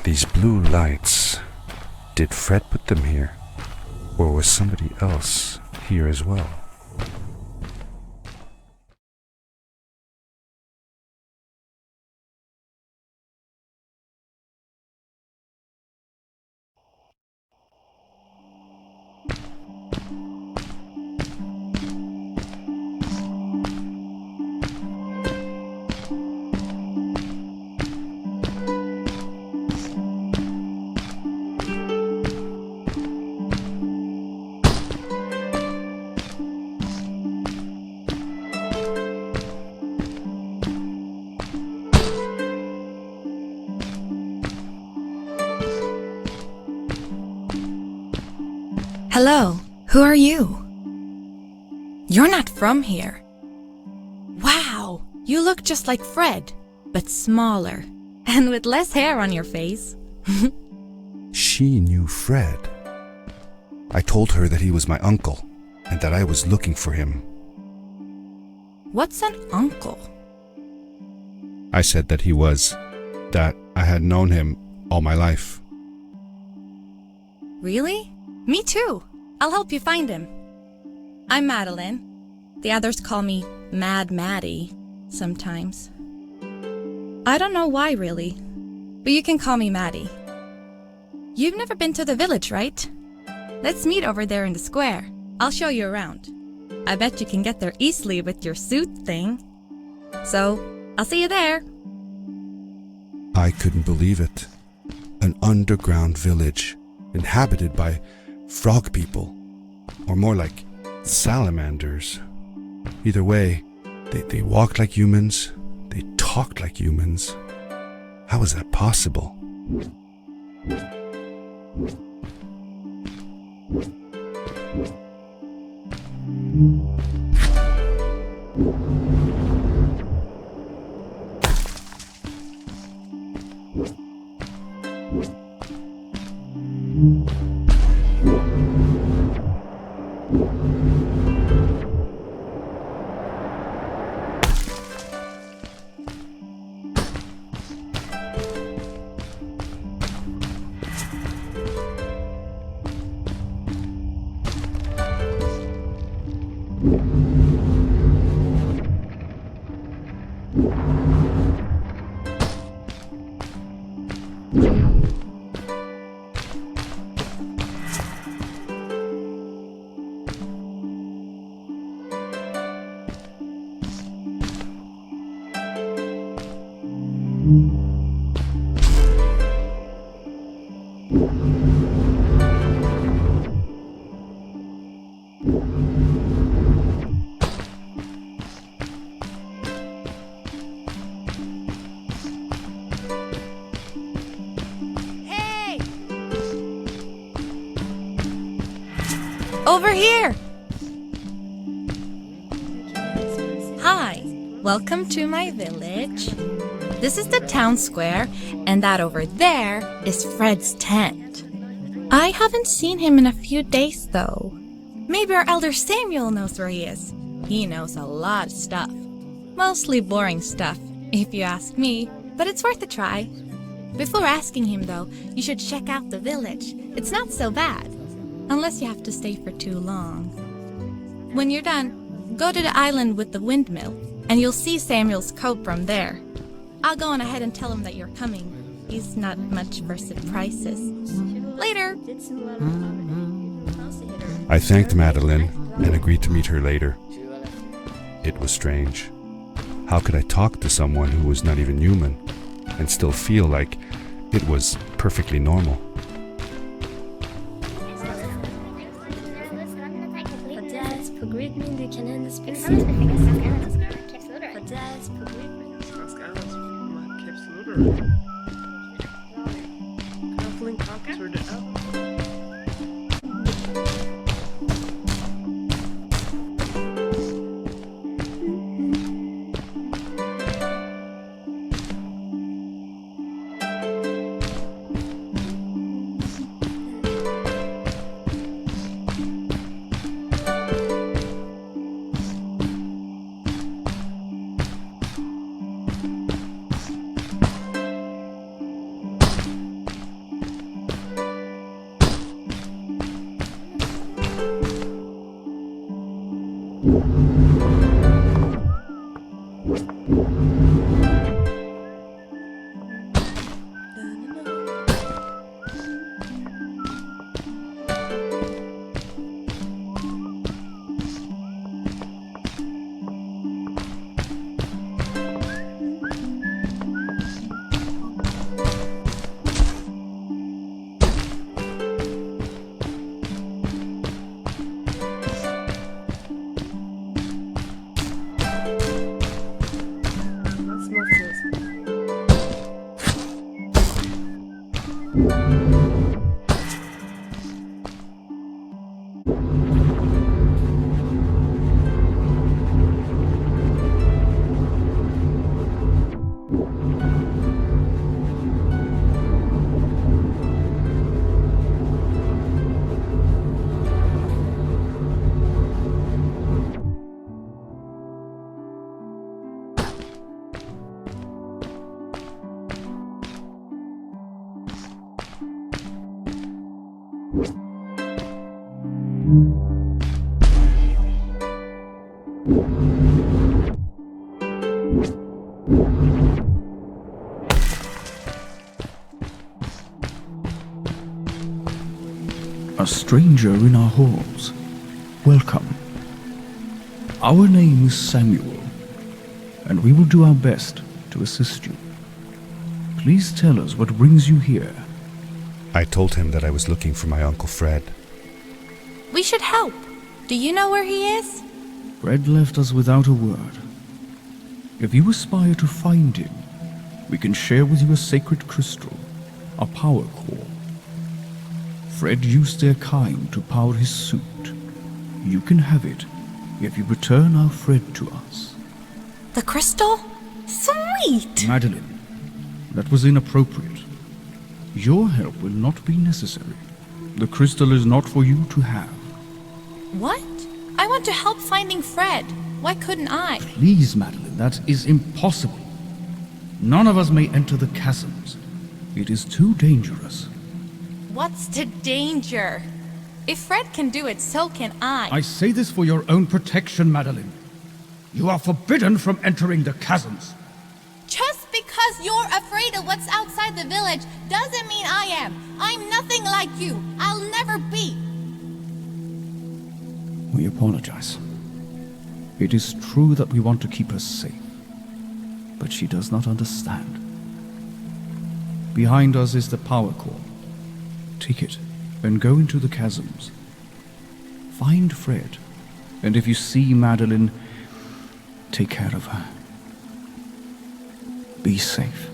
These blue lights. Did Fred put them here? Or was somebody else here as well? Hello, who are you? You're not from here. Wow, you look just like Fred, but smaller, and with less hair on your face. She knew Fred. I told her that he was my uncle, and that I was looking for him. What's an uncle? I said that he was, that I had known him all my life. Really? Me too. I'll help you find him. I'm Madeline. The others call me Mad Maddie sometimes. I don't know why really, but you can call me Maddie. You've never been to the village, right? Let's meet over there in the square. I'll show you around. I bet you can get there easily with your suit thing. So, I'll see you there. I couldn't believe it. An underground village inhabited by frog people, or more like salamanders. Either way, they walked like humans, they talked like humans. How is that possible? Over here! Hi, welcome to my village. This is the town square, and that over there is Fred's tent. I haven't seen him in a few days, though. Maybe our elder Samuel knows where he is. He knows a lot of stuff. Mostly boring stuff, if you ask me, but it's worth a try. Before asking him, though, you should check out the village. It's not so bad, unless you have to stay for too long. When you're done, go to the island with the windmill, and you'll see Samuel's coat from there. I'll go on ahead and tell him that you're coming. He's not much for surprises. Later! I thanked Madeline and agreed to meet her later. It was strange. How could I talk to someone who was not even human and still feel like it was perfectly normal? A stranger in our halls. Welcome. Our name is Samuel, and we will do our best to assist you. Please tell us what brings you here. I told him that I was looking for my Uncle Fred. We should help. Do you know where he is? Fred left us without a word. If you aspire to find him, we can share with you a sacred crystal, a power core. Fred used their kind to power his suit. You can have it if you return our Fred to us. The crystal? Sweet! Madeline, that was inappropriate. Your help will not be necessary. The crystal is not for you to have. What? I want to help finding Fred. Why couldn't I? Please, Madeline, that is impossible. None of us may enter the chasms. It is too dangerous. What's the danger? If Fred can do it, so can I. I say this for your own protection, Madeline. You are forbidden from entering the chasms. Just because you're afraid of what's outside the village doesn't mean I am. I'm nothing like you. I'll never be. We apologize. It is true that we want to keep her safe, but she does not understand. Behind us is the power core. Take it and go into the chasms. Find Fred, and if you see Madeline, take care of her. Be safe.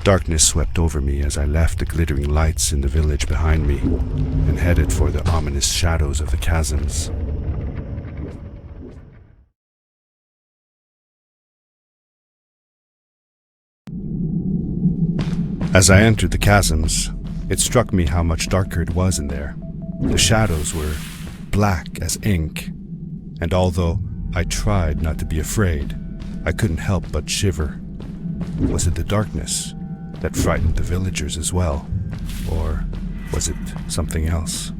Darkness swept over me as I left the glittering lights in the village behind me and headed for the ominous shadows of the chasms. As I entered the chasms, it struck me how much darker it was in there. The shadows were black as ink, and although I tried not to be afraid, I couldn't help but shiver. Was it the darkness that frightened the villagers as well, or was it something else?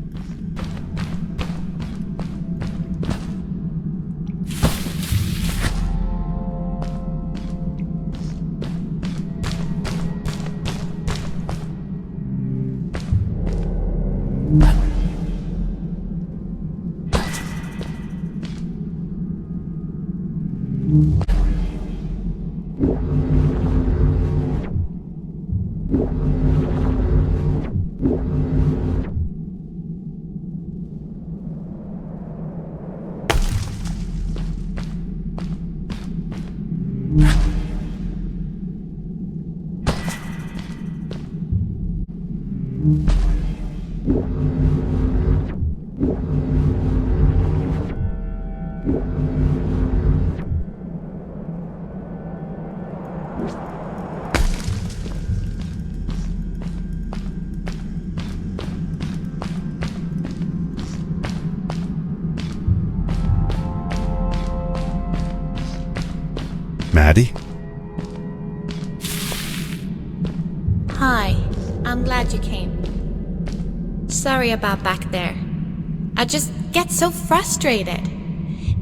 Maddie? Hi, I'm glad you came. Sorry about back there. I just get so frustrated.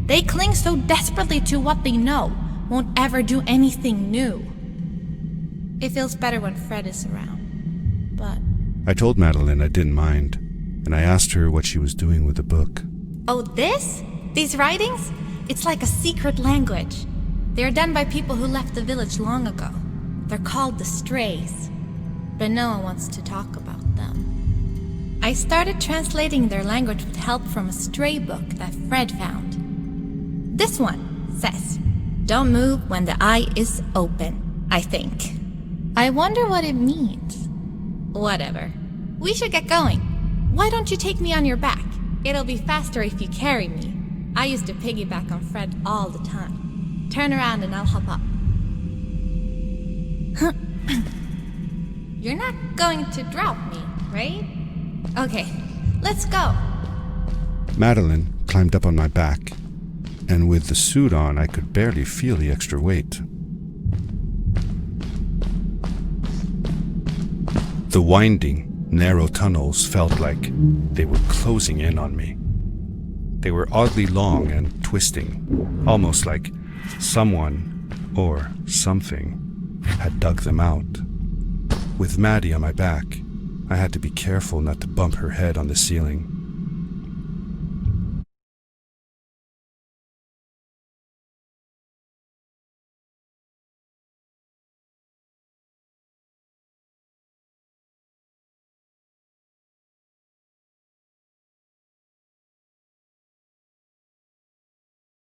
They cling so desperately to what they know, won't ever do anything new. It feels better when Fred is around, but... I told Madeline I didn't mind, and I asked her what she was doing with the book. Oh, this? These writings? It's like a secret language. They are done by people who left the village long ago. They're called the Strays, but no one wants to talk about them. I started translating their language with help from a stray book that Fred found. This one says, "Don't move when the eye is open," I think. I wonder what it means. Whatever. We should get going. Why don't you take me on your back? It'll be faster if you carry me. I used to piggyback on Fred all the time. Turn around and I'll hop up. You're not going to drop me, right? Okay, let's go. Madeline climbed up on my back, and with the suit on, I could barely feel the extra weight. The winding, narrow tunnels felt like they were closing in on me. They were oddly long and twisting, almost like someone or something had dug them out. With Maddie on my back, I had to be careful not to bump her head on the ceiling.